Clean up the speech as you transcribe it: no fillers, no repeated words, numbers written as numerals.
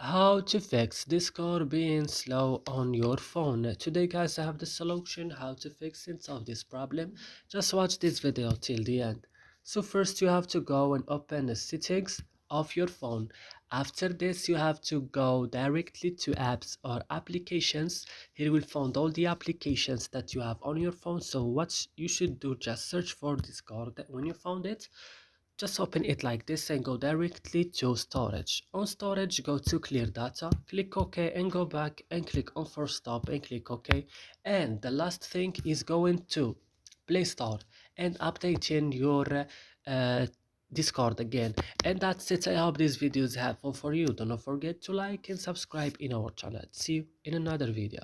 How to fix Discord being slow on your phone. Today guys, I have the solution how to fix and solve this problem. Just watch this video till the end. So first you have to go and open the settings of your phone. After this you have to go directly to apps or applications. Here you will find all the applications that you have on your phone. So what you should do, just search for Discord. When you found it, just open it like this and go directly to storage. On storage, go to clear data, click OK and go back and click on force stop and click OK. And the last thing is going to Play Store and updating your Discord again. And that's it. I hope this video is helpful for you. Do not forget to like and subscribe in our channel. See you in another video.